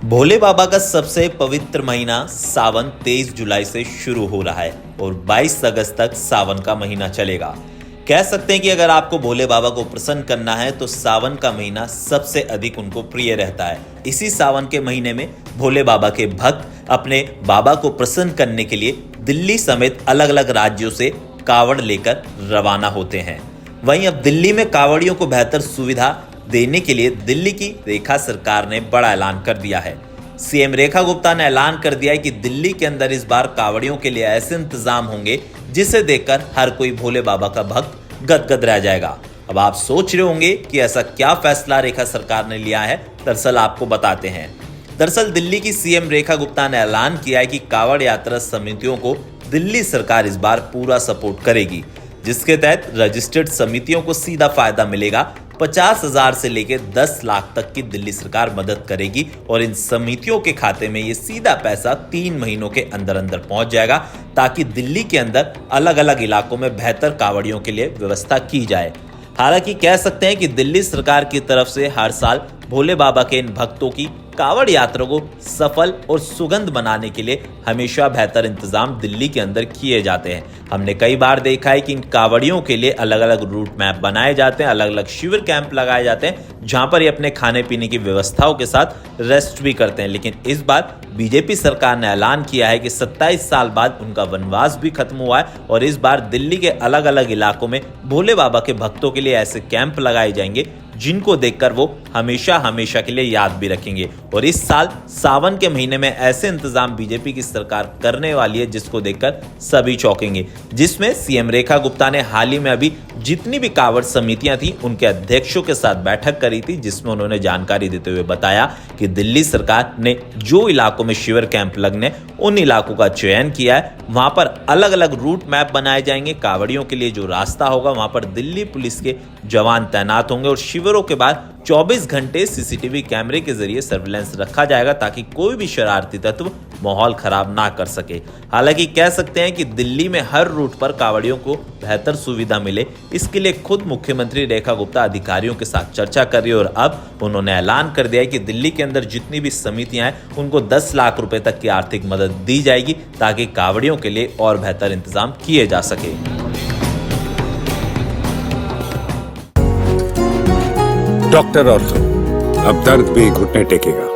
भोले बाबा का सबसे पवित्र महीना सावन 23 जुलाई से शुरू हो रहा है और 22 अगस्त तक सावन का महीना चलेगा। कह सकते हैं कि अगर आपको भोले बाबा को प्रसन्न करना है तो सावन का महीना सबसे अधिक उनको प्रिय रहता है। इसी सावन के महीने में भोले बाबा के भक्त अपने बाबा को प्रसन्न करने के लिए दिल्ली समेत अलग अलग राज्यों से कावड़ लेकर रवाना होते हैं। वहीं अब दिल्ली में कावड़ियों को बेहतर सुविधा देने के लिए दिल्ली की रेखा सरकार ने बड़ा ऐलान कर दिया है। सीएम रेखा गुप्ता ने ऐलान कर दिया है कि दिल्ली के अंदर इस बार कावड़ियों के लिए ऐसे इंतजाम होंगे जिसे देखकर हर कोई भोले बाबा का भक्त गदगद रह जाएगा। अब आप सोच रहे होंगे कि ऐसा क्या फैसला रेखा सरकार ने लिया है। दरअसल आपको बताते हैं। दरअसल दिल्ली की सीएम रेखा गुप्ता ने ऐलान किया है कि कावड़ यात्रा समितियों को दिल्ली सरकार इस बार पूरा सपोर्ट करेगी, जिसके तहत रजिस्टर्ड समितियों को सीधा फायदा मिलेगा। 50,000 से लेकर 10 लाख तक की दिल्ली सरकार मदद करेगी और इन समितियों के खाते में ये सीधा पैसा 3 महीनों के अंदर अंदर पहुंच जाएगा, ताकि दिल्ली के अंदर अलग अलग इलाकों में बेहतर कावड़ियों के लिए व्यवस्था की जाए। हालांकि कह सकते हैं कि दिल्ली सरकार की तरफ से हर साल भोले बाबा के इन भक्तों की कावड़ यात्रा को सफल और सुगंध बनाने के लिए हमेशा बेहतर इंतजाम दिल्ली के अंदर किए जाते हैं। हमने कई बार देखा है कि इन कावड़ियों के लिए अलग अलग रूट मैप बनाए जाते हैं, अलग अलग शिविर कैंप लगाए जाते हैं, जहां पर ये अपने खाने पीने की व्यवस्थाओं के साथ रेस्ट भी करते हैं। लेकिन इस बार बीजेपी सरकार ने ऐलान किया है कि 27 साल बाद उनका वनवास भी खत्म हुआ है और इस बार दिल्ली के अलग अलग इलाकों में भोले बाबा के भक्तों के लिए ऐसे कैंप लगाए जाएंगे जिनको देखकर वो हमेशा हमेशा के लिए याद भी रखेंगे। और इस साल सावन के महीने में ऐसे इंतजाम बीजेपी की सरकार करने वाली है जिसको देखकर सभी चौंकेंगे, जिसमें सीएम रेखा गुप्ता ने हाल ही में अभी जितनी भी कावड़ समितियां थी उनके अध्यक्षों के साथ बैठक करी थी, जिसमें उन्होंने जानकारी देते हुए बताया कि दिल्ली सरकार ने जो इलाकों में शिविर कैंप लगने उन इलाकों का चयन किया है। वहां पर अलग अलग रूट मैप बनाए जाएंगे। कावड़ियों के लिए जो रास्ता होगा वहां पर दिल्ली पुलिस के जवान तैनात होंगे और शिविरों के बाद 24 घंटे सीसीटीवी कैमरे के जरिए सर्विलांस रखा जाएगा, ताकि कोई भी शरारती तत्व माहौल खराब ना कर सके। हालांकि कह सकते हैं कि दिल्ली में हर रूट पर कावड़ियों को बेहतर सुविधा मिले, इसके लिए खुद मुख्यमंत्री रेखा गुप्ता अधिकारियों के साथ चर्चा कर रही है और अब उन्होंने ऐलान कर दिया है कि दिल्ली के अंदर जितनी भी समितियां हैं उनको 10 लाख रुपए तक की आर्थिक मदद दी जाएगी, ताकि कावड़ियों के लिए और बेहतर इंतजाम किए जा सके। डॉक्टर ऑर्थो, अब दर्द भी घुटने टेकेगा।